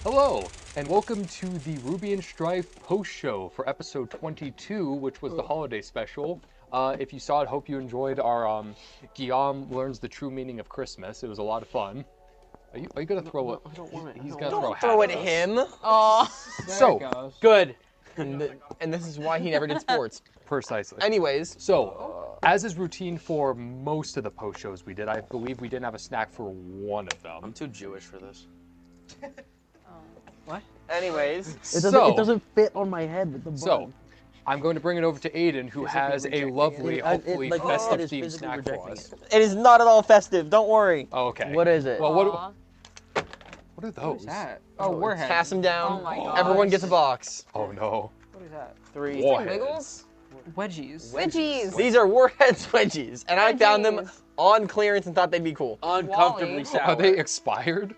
Hello, and welcome to the Ruby and Strife post-show for episode 22, which was the holiday special. If you saw it, hope you enjoyed our Guillaume Learns the True Meaning of Christmas. It was a lot of fun. Are you gonna throw it? I don't want it. He's gonna throw a hat Throw it at at us. him. Oh. So, Good. and this is why he never did sports. Precisely. Anyways, So, as is routine for most of the post shows we did, I believe we didn't have a snack for one of them. I'm too Jewish for this. What? anyways, It doesn't fit on my head with the bun. So, I'm going to bring it over to Aiden, who has a lovely, it. hopefully Like, festive is themed physically snack for rejecting us. it is not at all festive. Don't worry. Oh, okay. What is it? Well, Aw. what are those? What is that? Oh, WARHEAD. Pass them down. Oh my gosh. Everyone gets a box. Oh no. What is that? 3. Warheads. Wiggles? Wedgies. Wedgies. These are Warhead wedgies, and I found them Wedgies. on clearance and thought they'd be cool. Uncomfortably Wally. sour. Are they expired?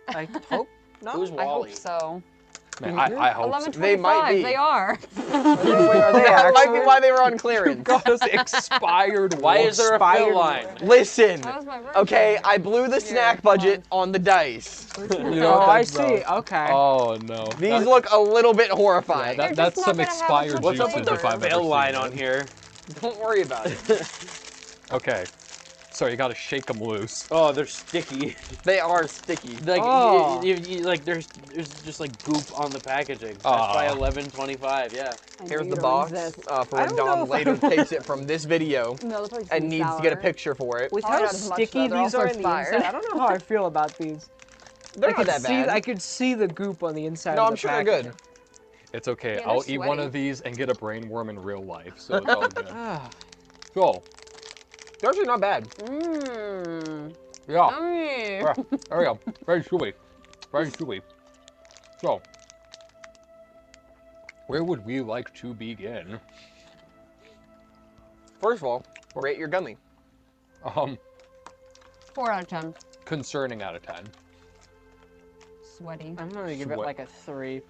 I hope not. Who's I Wally? hope so. Man, I hope so. 11:25. They might be. They are. That might be why they were on clearance. Because expired. Why is there a fill line? Listen, That was my birthday. okay, I blew the snack budget on the dice. You know Oh, what I that's see. about? Okay. Oh no. These look a little bit horrifying. That, They're that's just some not gonna have expired a What's up juices with the if I've ever fill seen line it. on here? Don't worry about it. Okay. So you gotta shake them loose. Oh, they're sticky. They are sticky. Like, Oh. like there's just like goop on the packaging. That's Aw. by 11.25. Yeah. Here's You the don't box exist. for I when don't know Dom if later takes it from this video No, they're probably and needs to get a sour. picture for it. With Oh, how not as much, sticky though. They're these also are on the expired. inside, I don't know how I feel about these. They're I not could that see, bad. I could see the goop on the inside. No, of I'm the sure they're packaging. good. It's okay. Yeah, I'll they're eat one sweaty. of these and get a brainworm in real life. So it's all good. Ah. So, They're actually not bad. Mmm. yeah. Yummy. There we go. Very chewy. Very chewy. So, where would we like to begin? First of all, rate your gummy. 4 out of 10. Concerning out of 10. Sweaty. I'm gonna give it Sweat. like a 3.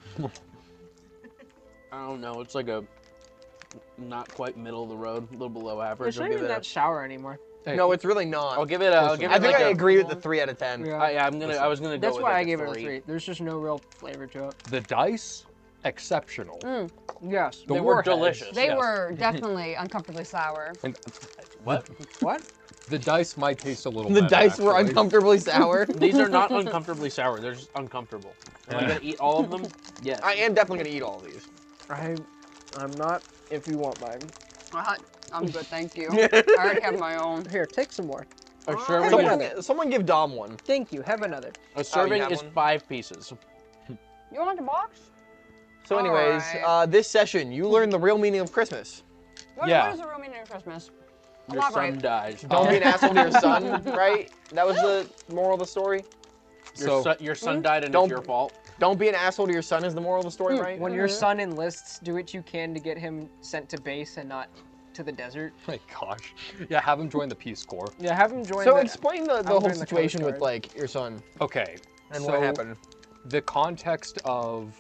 I don't know. It's like a not quite middle of the road, a little below average. It's I'll not give even it that sour anymore. Hey, No, it's really not. I'll give it a. I'll give it I think like I a, agree with the 3 out of 10. Yeah. yeah, I was gonna go That's with why like I gave it a 3. 3. There's just no real flavor to it. the dice, exceptional. Yes. The They were Warheads, delicious. They yes. were definitely uncomfortably sour. And What? What? the dice might taste a little The better, dice were actually. uncomfortably sour. These are not uncomfortably sour. They're just uncomfortable. Am I gonna eat all of them? Yes. I am definitely going to eat all of these. I'm not. If you want mine. I'm good, thank you. I already have my own. Here, take some more. A serving, Someone give Dom one. Thank you. Have another. a serving have is one? 5 pieces. You want a box? So anyways, Alright. this session, you learned the real meaning of Christmas. Yeah. What is the real meaning of Christmas? Your Elaborate. son dies. Don't be an asshole to your son, right? That was the moral of the story. Your son died and Don't- it's your fault. Don't be an asshole to your son is the moral of the story, right? When your son enlists, do what you can to get him sent to base and not to the desert. My gosh. Yeah, have him join the Peace Corps. Yeah, have him join So the... explain the I'm whole doing the situation Coast with Guard. like your son Okay. and so what happened. The context of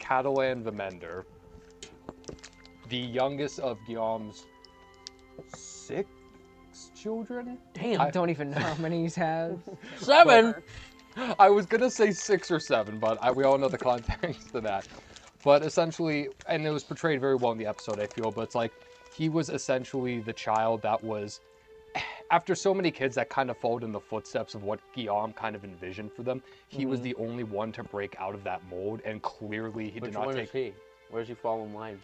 Catalan Vemender, the youngest of Guillaume's 6 children? Damn, I don't even know how many he's had. 7. I was gonna say 6 or 7, but we all know the context to that. But essentially, and it was portrayed very well in the episode, I feel, but it's like, he was essentially the child that was, after so many kids that kind of followed in the footsteps of what Guillaume kind of envisioned for them, he was the only one to break out of that mold, and clearly he Which did not one take... is he? Where does he fall in line?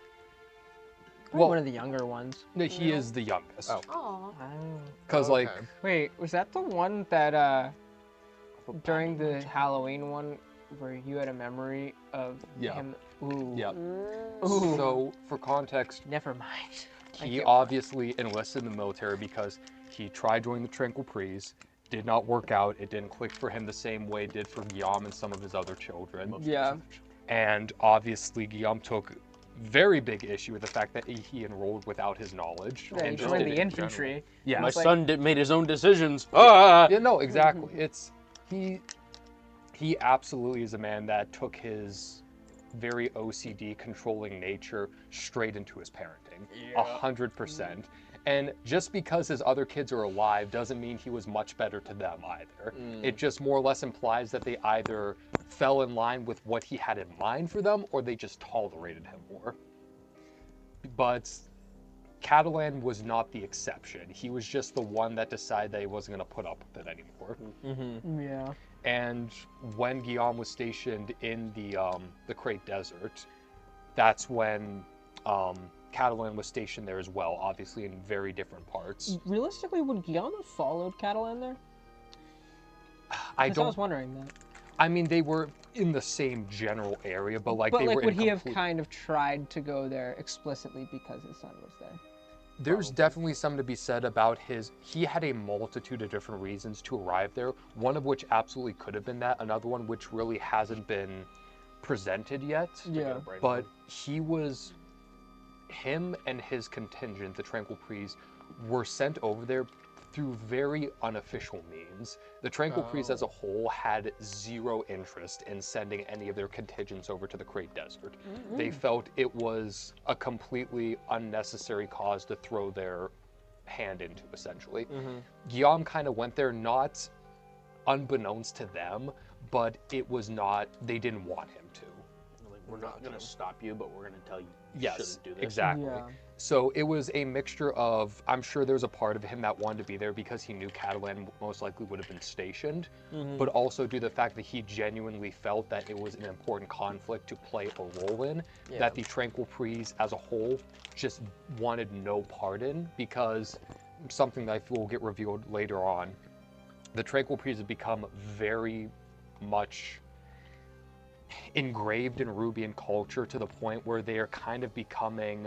Well, One of the younger ones. No, he is the youngest. Oh. Aw. Because, like, Okay. Wait, was that the one that, during the Halloween one, where you had a memory of Yeah. him? Ooh. yeah. Ooh. So, for context, Never mind. he obviously enlisted in the military because he tried joining the Tranquil Pries, did not work out, it didn't click for him the same way it did for Guillaume and some of his other children. Yeah. And obviously Guillaume took very big issue with the fact that he enrolled without his knowledge. Yeah, he and just joined did the it in general. infantry. Yeah. My It's like- son made his own decisions. Ah! Yeah, no, exactly. It's he absolutely is a man that took his very OCD controlling nature straight into his parenting. 100%. And just because his other kids are alive doesn't mean he was much better to them either. It just more or less implies that they either fell in line with what he had in mind for them, or they just tolerated him more. But Catalan was not the exception. He was just the one that decided that he wasn't going to put up with it anymore. Yeah. And when Guillaume was stationed in the Crate Desert, that's when Catalan was stationed there as well, obviously in very different parts. Realistically, would Guillaume have followed Catalan there? I I was wondering that. I mean, they were in the same general area, but like they were in would he have complete... kind of tried to go there explicitly because his son was there? There's definitely something to be said about he had a multitude of different reasons to arrive there, one of which absolutely could have been that, another one which really hasn't been presented yet. Yeah. But him and his contingent, the Tranquil Priests, were sent over there through very unofficial means. The Tranquil Priests as a whole had zero interest in sending any of their contingents over to the Crate Desert. They felt it was a completely unnecessary cause to throw their hand into, essentially. Guillaume kind of went there not unbeknownst to them, but it was not, they didn't want him to. Like, we're not going to stop you, but we're going to tell you Yes, shouldn't do this. exactly. Yeah. So it was a mixture of, I'm sure there was a part of him that wanted to be there because he knew Catalan most likely would have been stationed, but also due to the fact that he genuinely felt that it was an important conflict to play a role in, that the Tranquil Priests as a whole just wanted no part in, because something that I feel will get revealed later on, the Tranquil Priests have become very much engraved in Rubian culture to the point where they are kind of becoming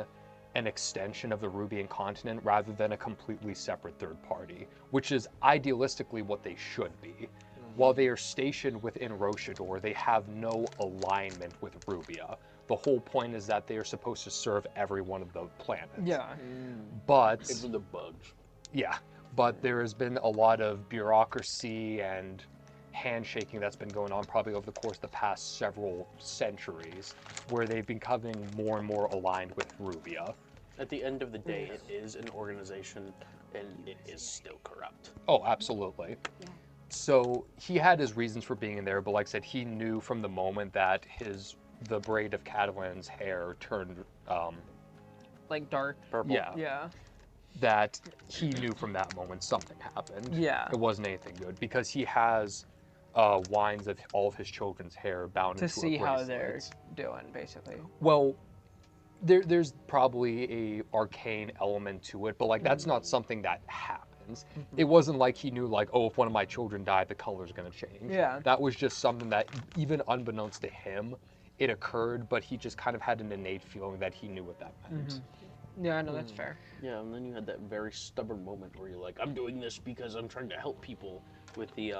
an extension of the Rubian continent rather than a completely separate third party, which is idealistically what they should be. While they are stationed within Rochador, they have no alignment with Rubia. The whole point is that they are supposed to serve every one of the planets. Yeah. But Even the bugs. yeah, but there has been a lot of bureaucracy and handshaking that's been going on probably over the course of the past several centuries, where they've been becoming more and more aligned with Rubia. At the end of the day, it is an organization, and it is still corrupt. Oh, absolutely. So he had his reasons for being in there, but like I said, he knew from the moment that the braid of Catalan's hair turned Like dark. Purple. yeah, Yeah. that he knew from that moment something happened. Yeah. It wasn't anything good, because he has wines of all of his children's hair bound To into see a how bracelet. they're doing, basically. Well, there's probably a arcane element to it, but like that's not something that happens. It wasn't like he knew like, oh, if one of my children died, the color's gonna change. Yeah. That was just something that even unbeknownst to him, it occurred, but he just kind of had an innate feeling that he knew what that meant. Yeah, no, that's fair. Yeah, and then you had that very stubborn moment where you're like, I'm doing this because I'm trying to help people with the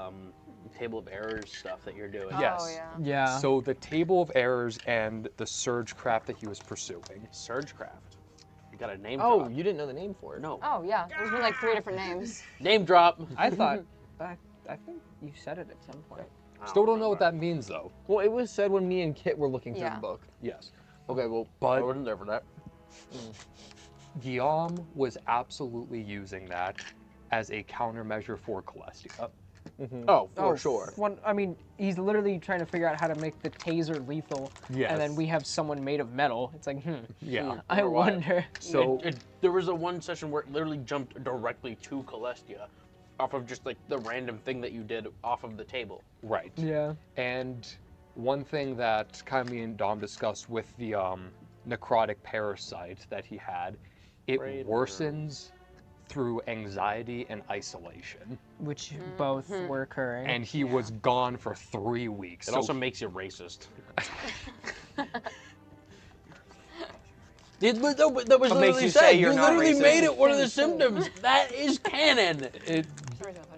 Table of Errors stuff that you're doing. Yes. Oh, yeah. Yeah. So the Table of Errors and the Surge Craft that he was pursuing. Surgecraft. You got a name Oh, drop. you didn't know the name for it? No. Oh, yeah. There's been like 3 different names. Name drop. I thought, I think you said it at some point. Still don't know what that means though. Well, it was said when me and Kit were looking through Yeah. the book. Yes. Okay, well, But I wasn't there for that. Guillaume was absolutely using that as a countermeasure for Celestia. Oh, for sure. I mean, he's literally trying to figure out how to make the taser lethal. Yes. And then we have someone made of metal. It's like, Yeah. I why. wonder. So There was a one session where it literally jumped directly to Celestia off of just like the random thing that you did off of the table. right. Yeah. And one thing that kind of me and Dom discussed with the necrotic parasite that he had, it Braid worsens through anxiety and isolation. Which both were occurring. And he was gone for 3 weeks. It also makes you racist. But that was What makes literally you said. say You you're not literally racist? made it one of the symptoms. That is canon.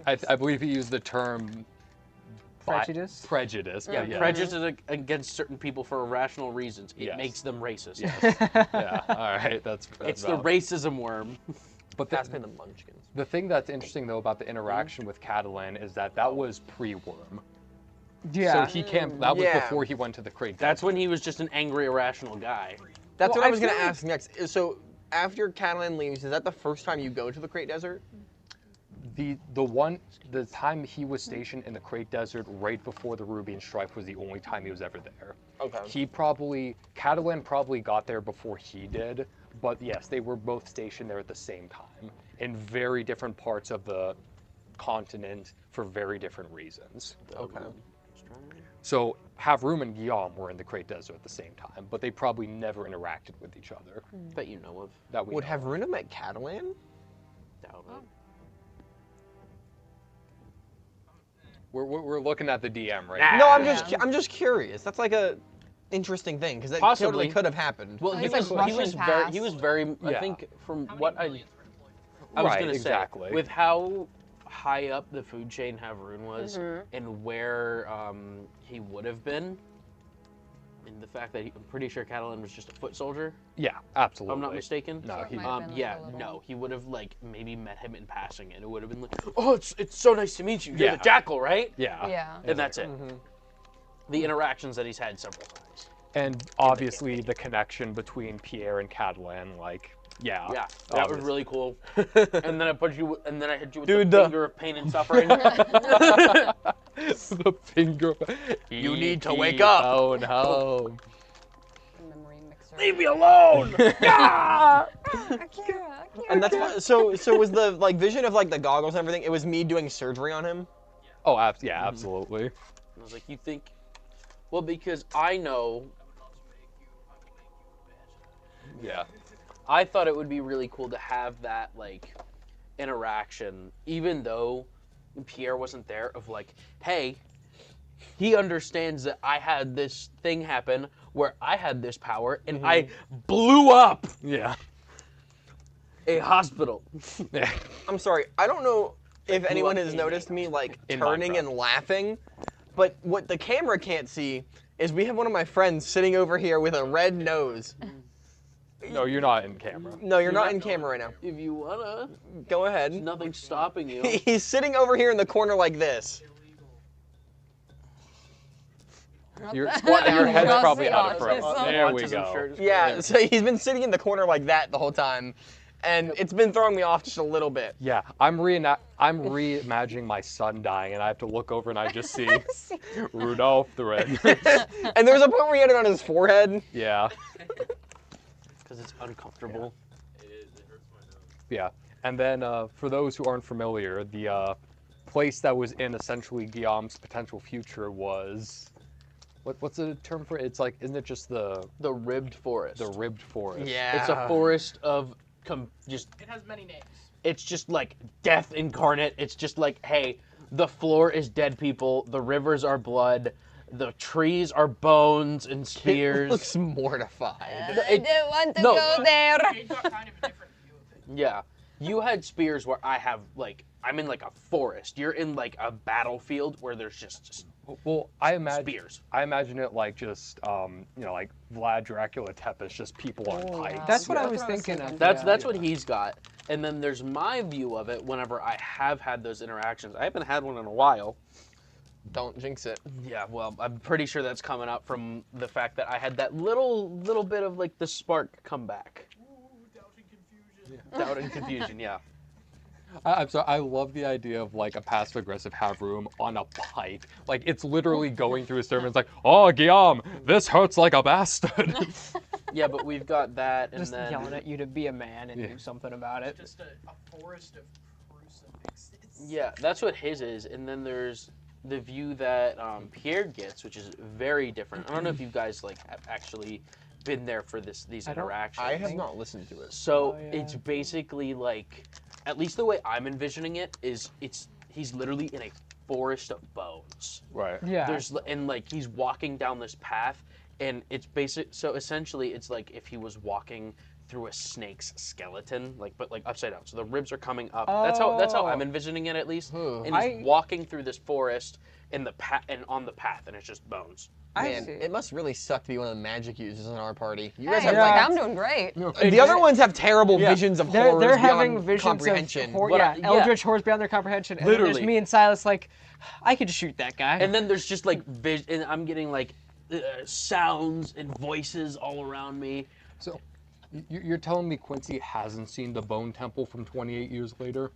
I believe he used the term Prejudice? Prejudice. Yeah, but prejudice is against certain people for irrational reasons. It Yes. makes them racist. Yeah. All right. That's It's the valid. racism worm. But Pass me the munchkins. the thing that's interesting though about the interaction with Catalan is that was pre-worm. Yeah. So he can't. That was Yeah. before he went to the crate. That's when he was just an angry, irrational guy. That's Well, what I I was going to feel like- ask next. So after Catalan leaves, is that the first time you go to the Great Desert? The time he was stationed in the Crate Desert right before the Rubian Strife was the only time he was ever there. Okay. Catalan probably got there before he did, but yes, they were both stationed there at the same time in very different parts of the continent for very different reasons. Okay. So Havroom and Guillaume were in the Crate Desert at the same time, but they probably never interacted with each other. That you know of. That we Would know of. Havruna met Catalan? Doubt it. We're looking at the DM right Nah. now. No, Yeah. I'm just curious. That's like a interesting thing because that Possibly. totally could have happened. Well, Oh, he he's, like, was Russian past. very. I Yeah. think from what I was Right, gonna exactly. say, with how high up the food chain Havrun was, Mhm. and where he would have been, and the fact that I'm pretty sure Catalan was just a foot soldier, Yeah, if absolutely. I'm not mistaken. No, So it he. might have been, like, Yeah, a little- no, he would have like maybe met him in passing, and it would have been like, oh, it's so nice to meet you. You're Yeah. the jackal, right? Yeah. Yeah. And that's it. Mm-hmm. The interactions that he's had several times. And obviously the connection between Pierre and Catalan, like, yeah. Yeah, that was obvious. really cool. And then I hit you with Dude, the finger of pain and suffering. The finger. You need to wake up. Phone home. Memory mixer. Leave me alone! Akira. And that's why, so was the like vision of like the goggles and everything? It was me doing surgery on him. Oh, yeah, absolutely. I was like, you think? Well, because I know, Yeah. I thought it would be really cool to have that like interaction, even though Pierre wasn't there. Of like, hey, he understands that I had this thing happen where I had this power and I blew up Yeah. a hospital. Yeah. I'm sorry, I don't know if blew anyone up has in noticed me like In turning Minecraft. and laughing, but what the camera can't see is we have one of my friends sitting over here with a red nose. No, you're not in camera. No, you're not in camera right now. If you wanna, Go ahead. nothing's stopping you. He's sitting over here in the corner like this. Your Your head's Just probably the out of frame. autism. There we Autism go. shirt is Yeah, great. so he's been sitting in the corner like that the whole time, and it's been throwing me off just a little bit. Yeah, I'm reimagining my son dying, and I have to look over and I just see Rudolph the Red. And there was a point where he had it on his forehead. Yeah. Because it's uncomfortable. Yeah, and then for those who aren't familiar, the place that was in essentially Guillaume's potential future was, what's the term for it? It's like, isn't it just the The ribbed forest. ribbed forest? Yeah. It's a forest of just. It has many names. It's just like death incarnate. It's just like, hey, the floor is dead people. The rivers are blood. The trees are bones and He spears. looks mortified. I don't want to No. go there. Jade got kind of a different view of it. Yeah. You had spears where I have like I'm in like a forest. You're in like a battlefield where there's just Well, I imagine spears. I imagine it like just like Vlad Dracula Tepes, just people on Oh, pikes. yeah. That's what Yeah. I was That's what I was thinking of. thinking. That's yeah. what he's got. And then there's my view of it whenever I have had those interactions. I haven't had one in a while. Don't jinx it. Yeah, well, I'm pretty sure that's coming up from the fact that I had that little bit of like the spark come back. Doubt and confusion. Doubt and confusion, yeah. I'm sorry, I love the idea of like a passive aggressive Havroom on a pike. Like it's literally going through his sermon. It's like, oh Guillaume, this hurts like a bastard. Yeah, but we've got that, and Just then yelling at you to be a man and Yeah. do something about it. Just a forest of crucifixes. yeah, that's what his is. And then there's the view that Pierre gets, which is very different. I don't know if you guys like have actually been there for these I don't- interactions. I have not listened to it. So Oh, yeah. it's basically like, at least the way I'm envisioning it is, he's literally in a forest of bones. Right. Yeah. And like he's walking down this path, and it's so essentially it's like if he was walking through a snake's skeleton, but upside down. So the ribs are coming up. That's how I'm envisioning it, at least. Huh. And he's walking through this forest in the and on the path, and it's just bones. Man, see. it must really suck to be one of the magic users in our party. You Hey, guys have Yeah. like I'm doing great. the other ones have terrible visions of horrors They're beyond having visions comprehension. of But yeah, eldritch horrors beyond their comprehension. And then Literally. there's me and Silas like, I could just shoot that guy. And then there's just like and I'm getting like sounds and voices all around me. So You're telling me Quincy hasn't seen the Bone Temple from 28 years later?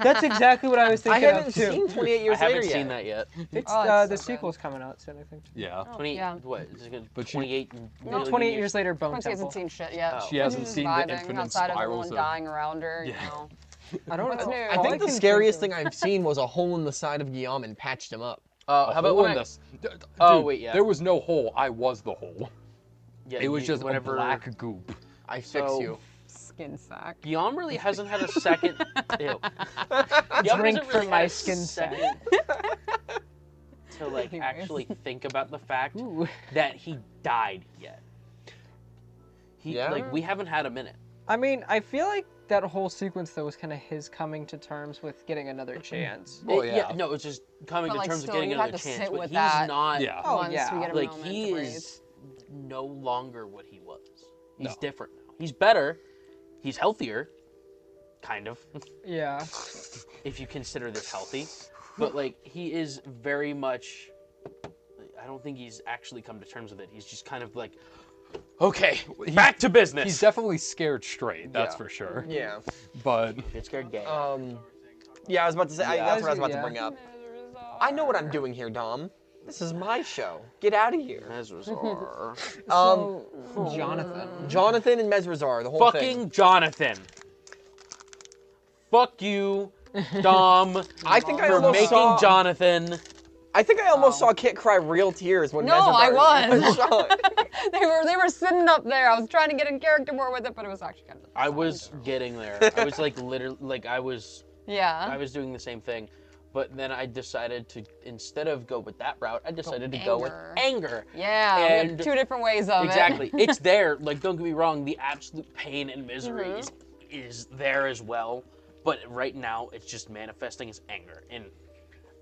That's exactly what I was I thinking haven't of too. seen 28 I years later haven't yet. seen that yet. It's Oh, it's the so good. sequel's coming out soon, I think. Yeah. 28. Yeah. What? Is it gonna, But she- 28? No, million 28 years later, Bone Quincy Temple. hasn't seen shit yet. Oh. She hasn't She's seen the vibing infinite outside of spirals everyone dying around her, you Yeah. know. I don't What's know. new? I All think the can scariest think thing I've seen was a hole in the side of Guillaume and patched him up. How about when I? this? Oh, Dude, wait, yeah. There was no hole. I was the hole. Yeah, It was just whenever, a black goop. I fix So- you. Skin sack. Guillaume really hasn't had a second. Ew. Guillaume Drink hasn't from really my had a skin sack. second to like Anyways. actually think about the fact Ooh. that he died yet. Yeah? Like we haven't had a minute. I mean, I feel like that whole sequence though was kind of his coming to terms with getting another chance. Oh, yeah. No, it's just coming But, to like, terms still, of getting you have another to chance. sit But with he's that. not. Yeah. Oh, Once yeah. we get a Like moment he to breathe. is no longer what he was. He's No. different now. He's better. He's healthier. Kind of. Yeah. If you consider this healthy. But like he is very much I don't think he's actually come to terms with it. He's just kind of like okay, back to business. He's definitely scared straight, that's Yeah. for sure. Yeah. But Get scared gay. Yeah, I was about to say. Yeah. That's what I was about to Yeah. bring up. I know what I'm doing here, Dom. This is my show. Get out of here. Mesrazar. Jonathan. Jonathan and Mesrazar, the whole Fucking thing. Jonathan. Fuck you, Dom, I think I for almost making saw. Jonathan. I think I almost saw Kit cry real tears when No, Mesrazar I was. shot. They were sitting up there. I was trying to get in character more with it, but it was actually kind of. I was getting there. I was like literally like I was Yeah. doing the same thing. But then I decided to, instead of go with that route, I decided to go with anger. Yeah. we And had two different ways of Exactly. it. It's there. Like, don't get me wrong. The absolute pain and misery Mm-hmm. is there as well. But right now, it's just manifesting as anger. And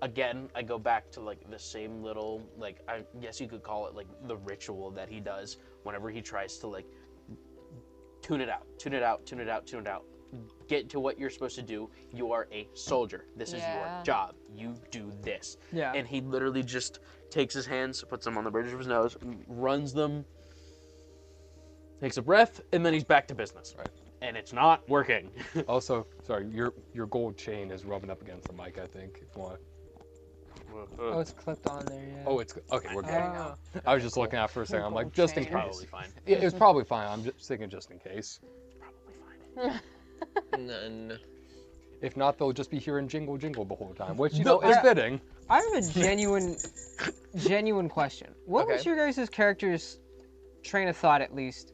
again, I go back to like the same little, like, I guess you could call it like the ritual that he does whenever he tries to like tune it out, tune it out, tune it out, tune it out. Get to what you're supposed to do. You are a soldier. This is your Yeah. job. You do this. Yeah. And he literally just takes his hands, puts them on the bridge of his nose, runs them, takes a breath, and then he's back to business. Right. And it's not working. also, sorry, your gold chain is rubbing up against the mic, I think. If you want. Oh, it's clipped on there, yeah. Oh, it's okay. We're good. Ah. I was just looking at it for a second. I'm like, Gold just in chain. case. Probably fine. Yeah, it was probably fine. I'm just thinking, just in case. Probably fine. None. If not, they'll just be hearing jingle jingle the whole time, which you No, know is I- fitting. I have a genuine question. What was Okay. your guys' character's train of thought, at least,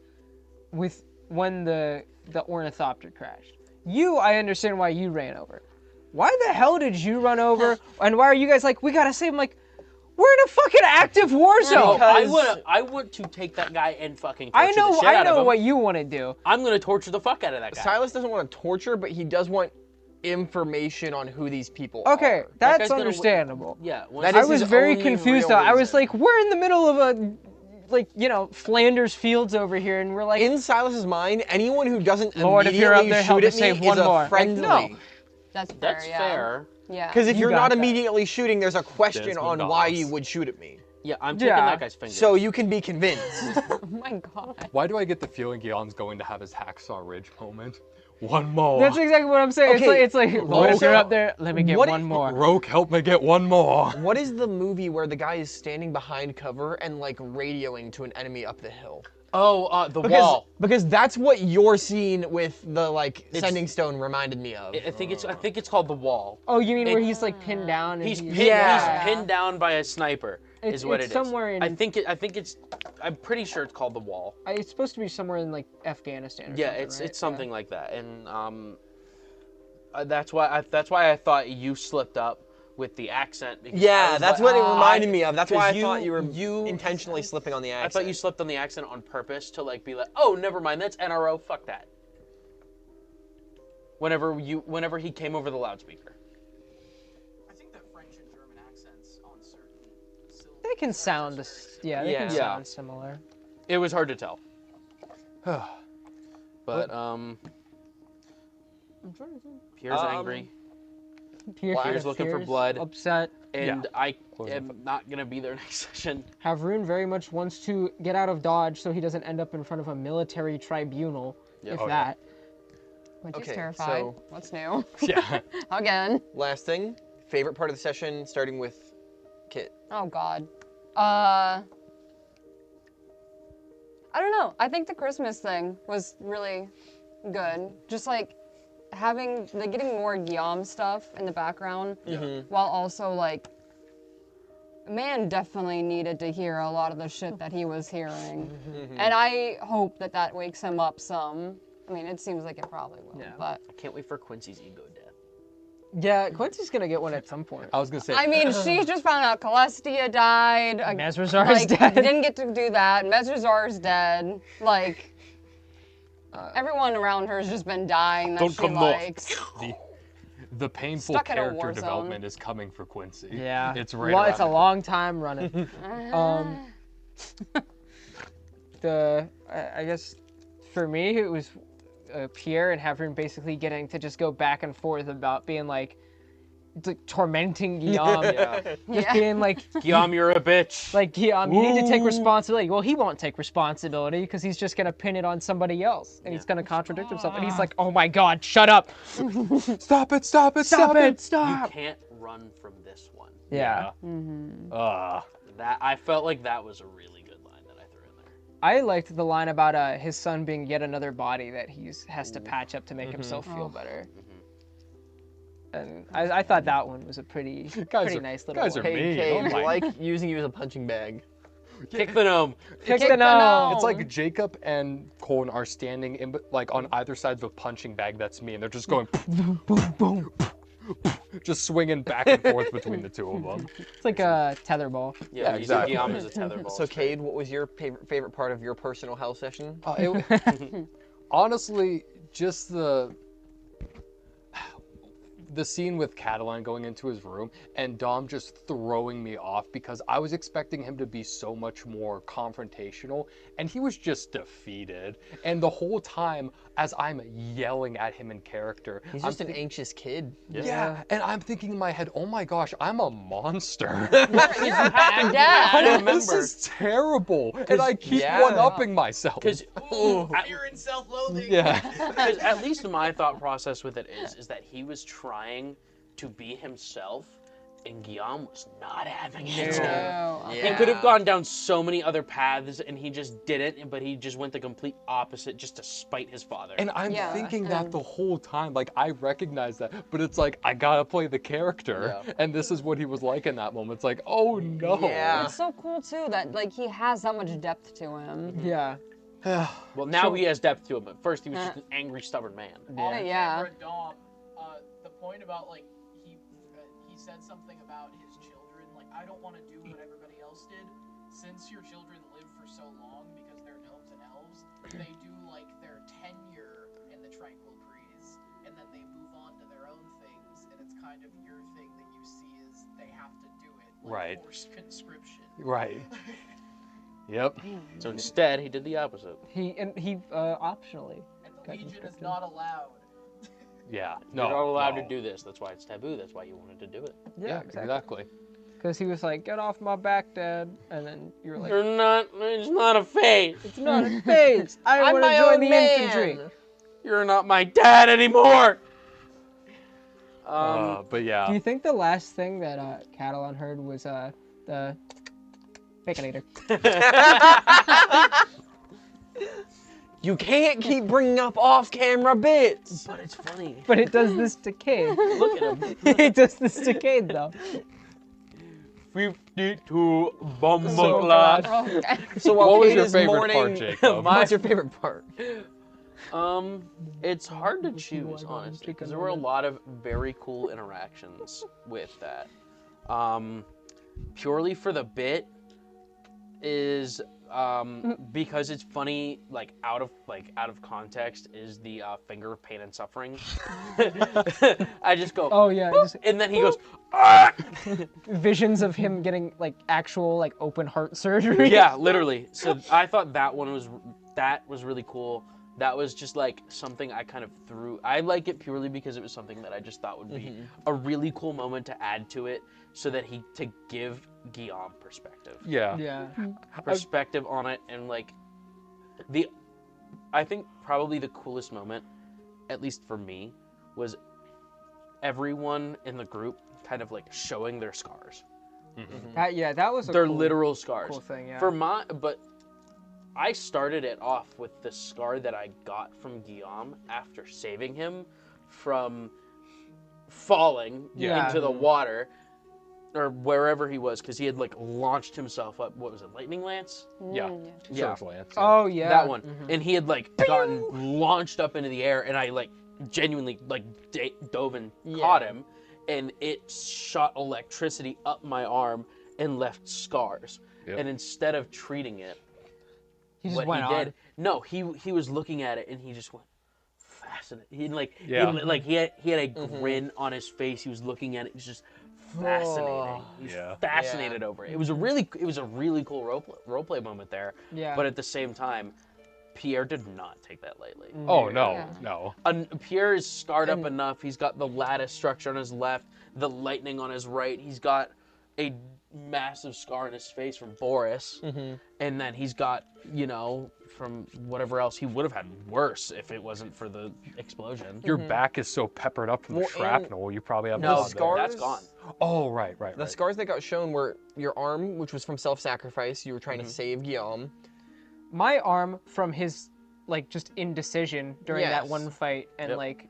with when the ornithopter crashed? You, I understand why you ran over. Why the hell did you run over? And why are you guys like, we gotta save him? Like, we're in a fucking active war zone. Because- I want to take that guy and fucking torture I the know, shit out of him. what you want to do. I'm gonna torture the fuck out of that guy. Silas doesn't want to torture, but he does want information on who these people are. Okay, guy's that's gonna understandable. Yeah. That I is was his very only confused real though. I was reason. like, we're in the middle of a, like, you know, Flanders Fields over here, and we're like, In Silas's mind, anyone who doesn't Lord, if you're up immediately there, help shoot me at me save is one a more. Like, friendly. no. That's fair. That's yeah. fair. Yeah. Because if You you're got not that. immediately shooting, there's a question Desmond on why Dobbs. you would shoot at me. Yeah, I'm taking Yeah. that guy's fingers. So you can be convinced. Oh my god. Why do I get the feeling Guillaume's going to have his Hacksaw Ridge moment? One more. that's exactly what I'm saying. Okay, It's like, Lord, if so- you're up there, let me get what one if- more. Roke, help me get one more. What is the movie where the guy is standing behind cover and like radioing to an enemy up the hill? the Because, wall. because that's what your scene with the like It's- sending stone reminded me of. I think it's called the wall. Oh, you mean It- where he's like pinned down? And He's pinned, Yeah. he's pinned down by a sniper. It's- Is what it's it is. somewhere in- I think it's. I'm pretty sure it's called the wall. It's supposed to be somewhere in like Afghanistan. Or Yeah, something, it's right? it's something like that, and that's why I thought you slipped up with the accent. Because I Yeah, was that's like, what it reminded me of. That's why I 'cause thought you were you intentionally slipping on the accent. I thought you slipped on the accent on purpose to like be like, oh, never mind, that's NRO. Fuck that. Whenever he came over the loudspeaker. I think that French and German accents on certain syllables They can are sound, just yeah, they can Yeah. sound similar. It was hard to tell. But Pierre's angry. Pierre's looking for blood. Upset. and I Close am not gonna be there next session. Havrun very much wants to get out of Dodge so he doesn't end up in front of a military tribunal, if Oh, yeah. that. Which is Okay, terrified. so- What's new? Yeah. Again. Last thing, favorite part of the session, starting with Kit. Oh God. I don't know. I think the Christmas thing was really good. Just like getting more Guillaume stuff in the background, while also like, man definitely needed to hear a lot of the shit that he was hearing, and I hope that that wakes him up some. I mean, it seems like it probably will, Yeah. but I can't wait for Quincy's ego death. Yeah, Quincy's gonna get one at some point. I was gonna say. I mean, she just found out Celestia died. Mesrazar's dead. Didn't get to do that. Mesrazar's dead. Like, everyone around her has just been dying that Don't she come likes. The painful Stuck in a war character zone. development is coming for Quincy. Yeah, It's right. It's a around the- long time running. I guess for me it was Pierre and Havrun basically getting to just go back and forth about being like tormenting Guillaume. Just Yeah. being like, Guillaume, you're a bitch. like Guillaume, you need to take responsibility. Well, he won't take responsibility because he's just gonna pin it on somebody else, and he's gonna contradict himself. And he's like, "Oh my God, shut up! Stop it! Stop it! Stop it! You Stop!" can't run from this one. Yeah. That I felt like that was a really good line that I threw in there. I liked the line about his son being yet another body that he has to patch up to make himself feel better. And I thought that one was a pretty nice little guys one. are Hey, mean. Kate, Oh my- like using you as a punching bag. Kick the gnome. Kick Kick the the gnome. gnome. It's like Jacob and Colin are standing in, like on either side of a punching bag. That's me, and they're just going boom, boom, boom, just swinging back and forth between the two of them. It's like a tetherball. Yeah, exactly. Guillaume is a tetherball. So, Cade, what was your favorite part of your personal hell session? Honestly, just the scene with Catalan going into his room and Dom just throwing me off because I was expecting him to be so much more confrontational and he was just defeated. And the whole time as I'm yelling at him in character, He's just an anxious kid. yeah, and I'm thinking in my head, oh my gosh, I'm a monster. Bad dad. This is terrible. And I keep yeah. one-upping myself. Because Fear and self-loathing. Yeah. at least my thought process with it is that he was trying to be himself, and Guillaume was not having it. Oh, He could have gone down so many other paths, and he just didn't. But he just went the complete opposite, just to spite his father. And I'm Yeah, thinking that the whole time, like I recognize that, but it's like I gotta play the character, and this is what he was like in that moment. It's like, oh no. Yeah. It's so cool too that like he has that much depth to him. Yeah. well, now he has depth to him. But first, he was just an angry, stubborn man. Oh yeah. Dom, the point about like he said something about his children. Like, I don't want to do what everybody else did. Since your children live for so long because they're gnomes and elves, they do like their tenure in the Tranquil Breeze, and then they move on to their own things. And it's kind of your thing that you see is they have to do it, like Right. forced conscription. Right. Yep. So instead, he did the opposite. He optionally. And the Legion is not allowed. Yeah. You're No. not allowed no. to do this. That's why it's taboo. That's why you wanted to do it. Yeah, exactly. Because he was like, "Get off my back, Dad," and then you were like, You're not. It's not a phase. "It's not a phase. I I'm want to my join own the man." infantry." You're not my dad anymore. But yeah. Do you think the last thing that Catalan heard was the Baconator? You can't keep bringing up off-camera bits. But it's funny. But it does this to Cade. Look at him. It does this to Cade though. 52 bomb Okay. So while What was Cade your is favorite mourning, part, Jacob? what's your favorite part? It's hard to choose, honestly, because there were a lot of very cool interactions with that. Purely for the bit is because it's funny, like out of context, is the finger of pain and suffering. I just go, Oh yeah, just and then he goes, ah! visions of him getting like actual like open heart surgery. Yeah, literally. So I thought that was really cool. that was just like something I kind of threw. I like it purely because it was something that I just thought would be a really cool moment to add to it, so that to give Guillaume perspective. Yeah. Yeah. Perspective on it, and like I think probably the coolest moment, at least for me, was everyone in the group kind of like showing their scars. That was Their cool, literal scars. cool thing, yeah. But I started it off with the scar that I got from Guillaume after saving him from falling into the water, or wherever he was, because he had like launched himself up. What was it, Lightning Lance? Yeah. Yeah. Surge Lance. Oh yeah. That one. And he had like gotten launched up into the air, and I like genuinely like dove and caught him, and it shot electricity up my arm and left scars. Yep. And instead of treating it, He just what went he on. did, no, he was looking at it and he just went fascinated. He had a grin on his face. He was looking at it. It was just fascinating. He was fascinated over it. It was a really cool role play moment there. Yeah. But at the same time, Pierre did not take that lightly. Oh no. Pierre is scarred up enough. He's got the lattice structure on his left, the lightning on his right. He's got a massive scar on his face from Boris, and then he's got, from whatever else he would have had worse if it wasn't for the explosion. Your back is so peppered up from the shrapnel, you probably have No, blood there. that's gone. Oh, right. The scars that got shown were your arm, which was from self-sacrifice. You were trying to save Guillaume. My arm from his like just indecision during that one fight and like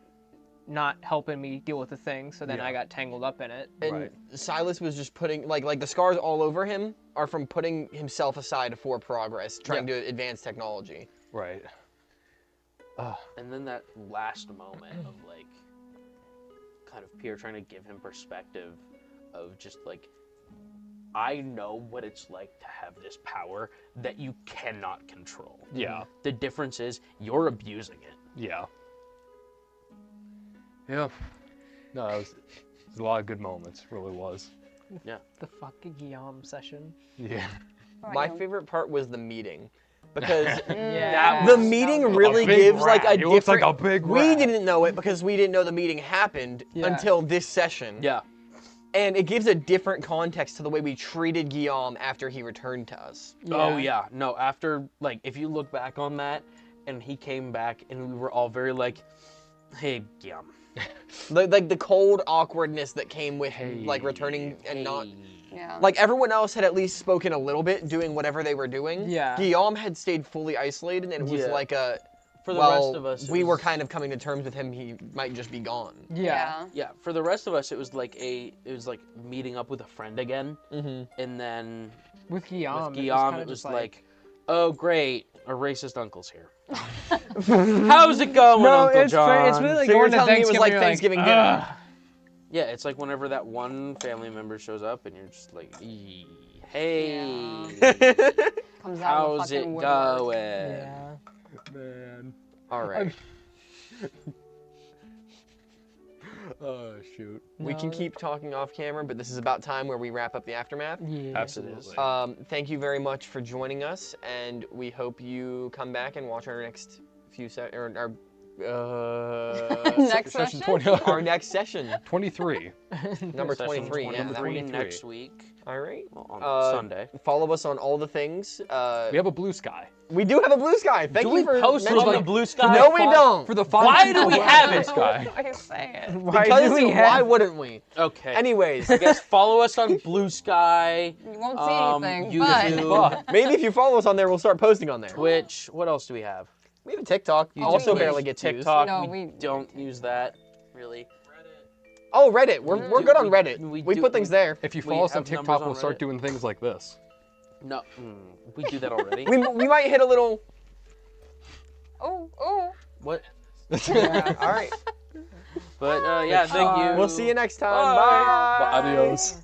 not helping me deal with the thing, so then I got tangled up in it. And Silas was just putting like the scars all over him are from putting himself aside for progress, trying to advance technology. Right. And then that last moment of like kind of Pierre trying to give him perspective of just like, I know what it's like to have this power that you cannot control. Yeah. The difference is you're abusing it. Yeah. Yeah. No, it was a lot of good moments. Really was. Yeah. The fucking Guillaume session. Yeah. My favorite part was the meeting. Because Yeah. the meeting really big gives like a rat. It looks like different... a big We rat. didn't know it because we didn't know the meeting happened until this session. Yeah. And it gives a different context to the way we treated Guillaume after he returned to us. Oh yeah. No, after like if you look back on that and he came back and we were all very like, hey Guillaume. Like the cold awkwardness that came with like returning and not... Yeah. Like everyone else had at least spoken a little bit, doing whatever they were doing. Yeah. Guillaume had stayed fully isolated, and it was like a... For the rest of us, we were kind of coming to terms with him. He might just be gone. Yeah. Yeah, for the rest of us, it was like meeting up with a friend again, and then With Guillaume, it was like, oh great, our racist uncle's here. How's it going, no, Uncle it's John? it's really like So you're going to telling me it was Thanksgiving. like you're Thanksgiving "Ugh." dinner. Yeah, it's like whenever that one family member shows up, and you're just like, hey, Comes out of the how's it fucking woodwork. going? Yeah. Man. All right. Oh, shoot. We can keep talking off camera, but this is about time where we wrap up the aftermath. Yeah. Absolutely. Thank you very much for joining us, and we hope you come back and watch our next few Next Session session? 20, our next session, 23. number Session 23. Yeah, that 23 one. next week All right. well, on Sunday. Follow us on all the things. We have a blue sky. We do have a blue sky. Thank you for post it on mentioning- the blue sky? No, we don't. For the 5 Why do we have blue it? sky. I say it. Because why wouldn't we? Okay. Anyways, I guess follow us on Blue Sky, You won't see anything, YouTube, maybe if you follow us on there, we'll start posting on there. Twitch. What else do we have? We have a TikTok. YouTube, Also Twitch, barely gets used. TikTok. No, we we- don't use that really. Oh, Reddit. We're good on Reddit. we We do- put things there. If you We follow us on have numbers TikTok, on we'll start Reddit. doing things like this. No, we do that already. We might hit a little. Oh, oh. What? Yeah, all right. But yeah, thank you. We'll see you next time. Bye. Bye. Adios.